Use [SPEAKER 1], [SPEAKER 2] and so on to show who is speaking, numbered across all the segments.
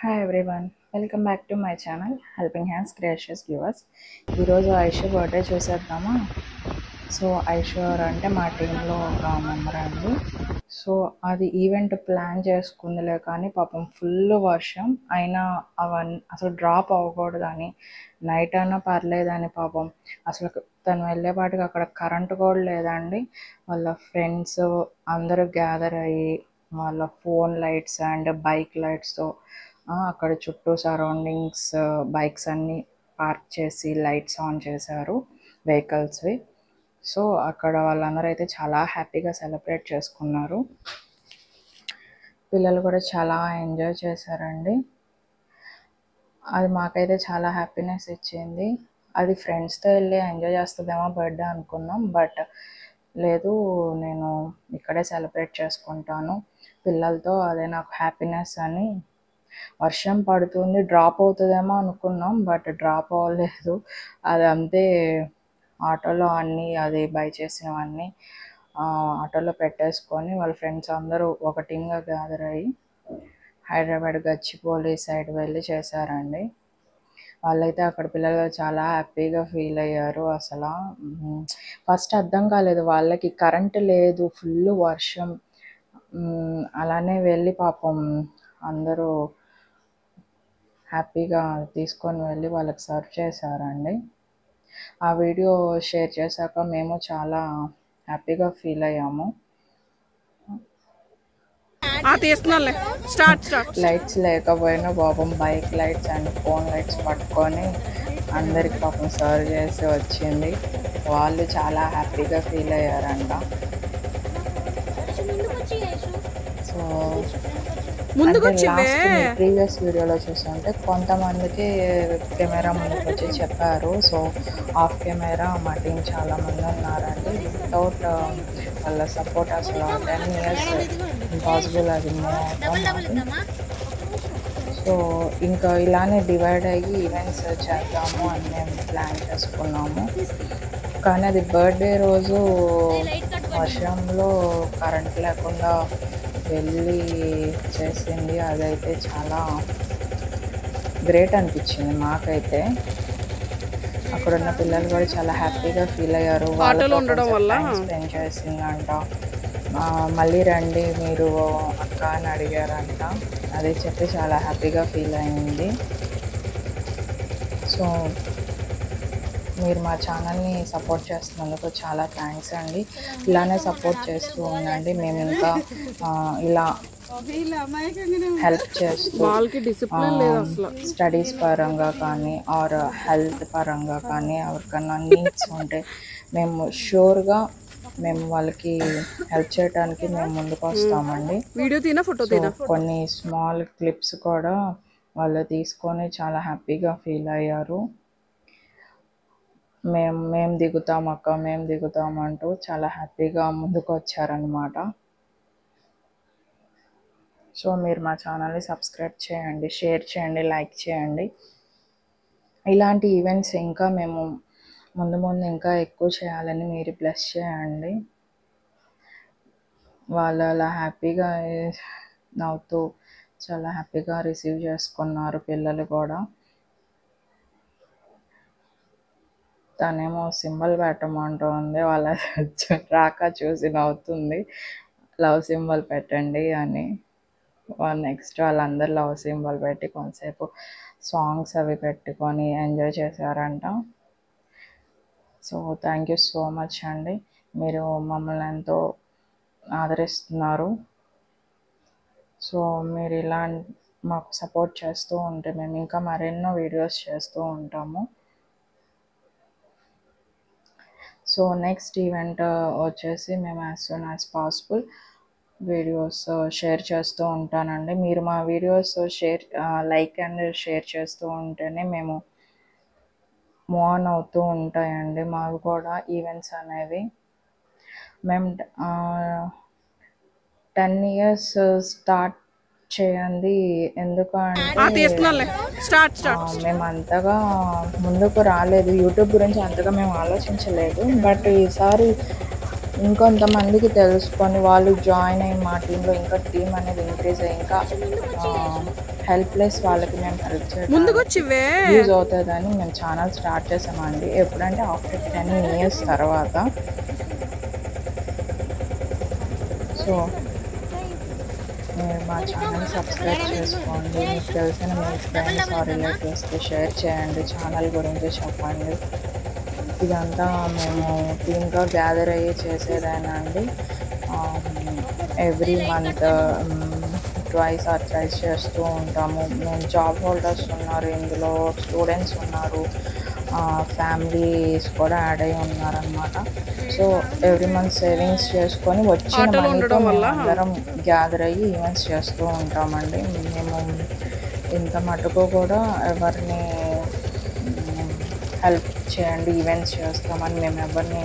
[SPEAKER 1] Hi everyone, welcome back to my channel helping hands creations viewers. ఈరోజు Aishu birthday చూసేద్దామా. So Aishu అంటే మా టీంలో ఒక మెంబర్ అండి. సో అది ఈవెంట్ ప్లాన్ చేసుకుందిలే కానీ పాపం ఫుల్ వర్షం అయినా అవన్నీ అసలు డ్రాప్ అవ్వకూడదని నైట్ అయినా పర్లేదని పాపం అసలు తను వెళ్ళేపాటికి అక్కడ కరెంటు కూడా లేదండి. వాళ్ళ ఫ్రెండ్స్ అందరూ గ్యాదర్ అయ్యి వాళ్ళ ఫోన్ లైట్స్ అండ్ బైక్ లైట్స్తో అక్కడ చుట్టూ సరౌండింగ్స్ బైక్స్ అన్నీ పార్క్ చేసి లైట్స్ ఆన్ చేశారు వెహికల్స్వి. సో అక్కడ వాళ్ళందరూ అయితే చాలా హ్యాపీగా సెలబ్రేట్ చేసుకున్నారు. పిల్లలు కూడా చాలా ఎంజాయ్ చేశారండి. అది మాకైతే చాలా హ్యాపీనెస్ ఇచ్చింది. అది ఫ్రెండ్స్తో వెళ్ళి ఎంజాయ్ చేస్తుందేమో బర్త్డే అనుకున్నాం, బట్ లేదు, నేను ఇక్కడే సెలబ్రేట్ చేసుకుంటాను పిల్లలతో, అదే నాకు హ్యాపీనెస్ అని. వర్షం పడుతుంది, డ్రాప్ అవుతుందేమో అనుకున్నాం, బట్ డ్రాప్ అవ్వలేదు. అది అంతే, ఆటోలో అన్నీ అది బై చేసినవన్నీ ఆటోలో పెట్టేసుకొని వాళ్ళ ఫ్రెండ్స్ అందరూ ఒక టీమ్గా గ్యాదర్ అయ్యి హైదరాబాద్ గచ్చిబౌలి సైడ్ వెళ్ళి చేశారండి. వాళ్ళైతే అక్కడ పిల్లలు చాలా హ్యాపీగా ఫీల్ అయ్యారు. అసలు ఫస్ట్ అర్థం కాలేదు వాళ్ళకి, కరెంటు లేదు, ఫుల్ వర్షం. అలానే వెళ్ళి పాపం అందరూ హ్యాపీగా తీసుకొని వెళ్ళి వాళ్ళకి సర్వ్ చేశారండి. ఆ వీడియో షేర్ చేశాక మేము చాలా హ్యాపీగా ఫీల్ అయ్యాము. లైట్స్ లేకపోయినా పాపం bike lights and phone lights పట్టుకొని అందరికి పాపం సర్వ్ చేసి వచ్చింది. వాళ్ళు చాలా హ్యాపీగా ఫీల్ అయ్యారంట. సో ప్రీవియస్ వీడియోలో చూస్తుంటే కొంతమందికి కెమెరా ముందుకు వచ్చి చెప్పారు. సో ఆఫ్ కెమెరా మా టీం చాలామంది ఉన్నారండి. వితౌట్ వాళ్ళ సపోర్ట్ అసలు 10 years ఇంపాసిబుల్ అది మూవ్ అవుతాం. సో ఇంకా ఇలానే డివైడ్ అయ్యి ఈవెంట్స్ చేద్దాము అని మేము ప్లాన్ చేసుకున్నాము. కానీ అది బర్త్డే రోజు వర్షంలో కరెంట్ లేకుండా వెళ్ళి చేసింది. అదైతే చాలా గ్రేట్ అనిపించింది మాకైతే. అక్కడున్న పిల్లలు కూడా చాలా హ్యాపీగా ఫీల్ అయ్యారు. వాళ్ళతో టైం స్పెండ్ చేసిందంట. మళ్ళీ రండి మీరు అక్క అని అడిగారంట. అదే చెప్పి చాలా హ్యాపీగా ఫీల్ అయింది. సో మీరు మా ఛానల్ని సపోర్ట్ చేస్తున్నందుకు చాలా థ్యాంక్స్ అండి. ఇలానే సపోర్ట్ చేస్తూ ఉండండి. మేము ఇంకా ఇలా హెల్ప్ చేస్తూ స్టడీస్ పరంగా కానీ ఆర్ హెల్త్ పరంగా కానీ ఎవరికన్నా నీడ్స్ ఉంటే మేము షూర్గా మేము వాళ్ళకి హెల్ప్ చేయడానికి మేము ముందుకు వస్తామండి. కొన్ని స్మాల్ క్లిప్స్ కూడా వాళ్ళు తీసుకొని చాలా హ్యాపీగా ఫీల్ అయ్యారు. మేము దిగుతాం అక్క, మేము దిగుతామంటూ చాలా హ్యాపీగా ముందుకు వచ్చారనమాట. సో మీరు మా ఛానల్ని సబ్స్క్రైబ్ చేయండి, షేర్ చేయండి, లైక్ చేయండి. ఇలాంటి ఈవెంట్స్ ఇంకా మేము ముందు ఇంకా ఎక్కువ చేయాలని మీరు బ్లెస్ చేయండి. వాళ్ళు అలా హ్యాపీగా నవ్వుతూ చాలా హ్యాపీగా రిసీవ్ చేసుకున్నారు పిల్లలు కూడా. తనేమో సింబల్ పెట్టమంటుంది, వాళ్ళ రాక చూసి నవ్వుతుంది, లవ్ సింబల్ పెట్టండి అని. నెక్స్ట్ వాళ్ళందరూ లవ్ సింబల్ పెట్టి కొంతసేపు సాంగ్స్ అవి పెట్టుకొని ఎంజాయ్ చేశారంట. So thank you so much అండి, మీరు మమ్మల్ని ఎంతో ఆదరిస్తున్నారు. సో మీరు ఇలా మాకు సపోర్ట్ చేస్తూ ఉంటే మేము ఇంకా మరెన్నో వీడియోస్ చేస్తూ ఉంటాము. సో నెక్స్ట్ ఈవెంట్ వచ్చేసి మేము as soon as possible videos share చేస్తూ ఉంటానండి. మీరు మా వీడియోస్ లైక్ అండ్ షేర్ చేస్తూ ఉంటేనే మేము మూవ్ ఆన్ అవుతూ ఉంటాయండి మాకు కూడా ఈవెంట్స్ అనేవి. మేము 10 years స్టార్ట్ చేయండి ఎందుకంటే మేము అంతగా ముందుకు రాలేదు, యూట్యూబ్ గురించి అంతగా మేము ఆలోచించలేదు. బట్ ఈసారి ఇంకొంతమందికి తెలుసుకొని వాళ్ళు జాయిన్ అయ్యి మా టీంలో ఇంకా టీం అనేది ఇంక్రీజ్ అయ్యి ఇంకా హెల్ప్లెస్ వాళ్ళకి మేము హెల్ప్ చేయడానికి యూజ్ అవుతుందని మేము ఛానల్ స్టార్ట్ చేసామండి. ఎప్పుడంటే ఆఫ్టర్ 10 years తర్వాత. సో మీరు మా ఛానల్ సబ్స్క్రైబ్ చేసుకోండి. మీకు తెలిసిన మీ ఫ్రెండ్స్ ఆర్ రిలేటివ్స్కి షేర్ చేయండి. ఛానల్ గురించి చెప్పండి. ఇదంతా మేము టీమ్గా గ్యాదర్ అయ్యి చేసేదేనా అండి. Every month twice or thrice చేస్తూ ఉంటాము. మేము జాబ్ హోల్డర్స్ ఉన్నారు, ఇందులో స్టూడెంట్స్ ఉన్నారు, ఫ్యామిలీస్ కూడా యాడ్ అయ్యి ఉన్నారనమాట. సో ఎవ్రీ మంత్ సేవింగ్స్ చేసుకొని వచ్చిన మనీతో మేము అందరం గ్యాదర్ అయ్యి ఈవెంట్స్ చేస్తూ ఉంటామండి. మేము ఇంత మటుకు కూడా ఎవరిని హెల్ప్ చేయండి, ఈవెంట్స్ చేస్తామని మేము ఎవరిని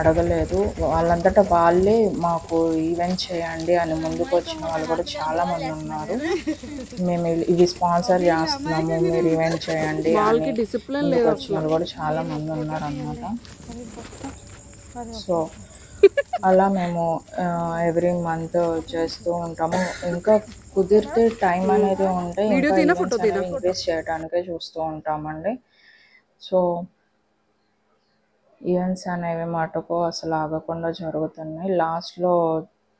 [SPEAKER 1] అడగలేదు. వాళ్ళంతటా వాళ్ళే మాకు ఈవెంట్ చేయండి అని ముందుకు వచ్చిన వాళ్ళు కూడా చాలామంది ఉన్నారు. మేము ఇవి స్పాన్సర్ చేస్తున్నాము, మీరు ఈవెంట్ చేయండి అని ముందుకు వచ్చిన వాళ్ళు కూడా చాలామంది ఉన్నారు అన్నమాట. సో అలా మేము ఎవ్రీ మంత్ చేస్తూ ఉంటాము. ఇంకా కుదిరితే టైం అనేది ఉంటే ఇంకా ఇంక్రీజ్ చేయడానికే చూస్తూ ఉంటామండి. సో ఈవెంట్స్ అనేవి మటుకు అసలు ఆగకుండా జరుగుతున్నాయి. లాస్ట్లో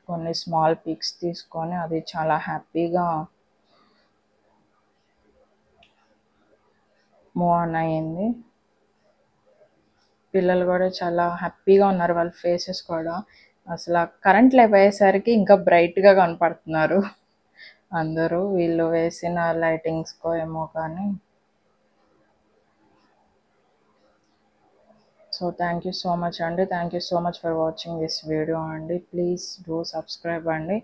[SPEAKER 1] కొన్ని స్మాల్ పిక్స్ తీసుకొని అది చాలా హ్యాపీగా మూవ్ ఆన్ అయ్యింది. పిల్లలు కూడా చాలా హ్యాపీగా ఉన్నారు. వాళ్ళ ఫేసెస్ కూడా అసలు కరెంట్ లేకపోయేసరికి ఇంకా బ్రైట్గా కనపడుతున్నారు అందరూ. వీళ్ళు వేసిన లైటింగ్స్కో ఏమో కానీ. So thank you so much అండి. Thank you so much for watching this video అండి. ప్లీజ్ డూ సబ్స్క్రైబ్ అండి.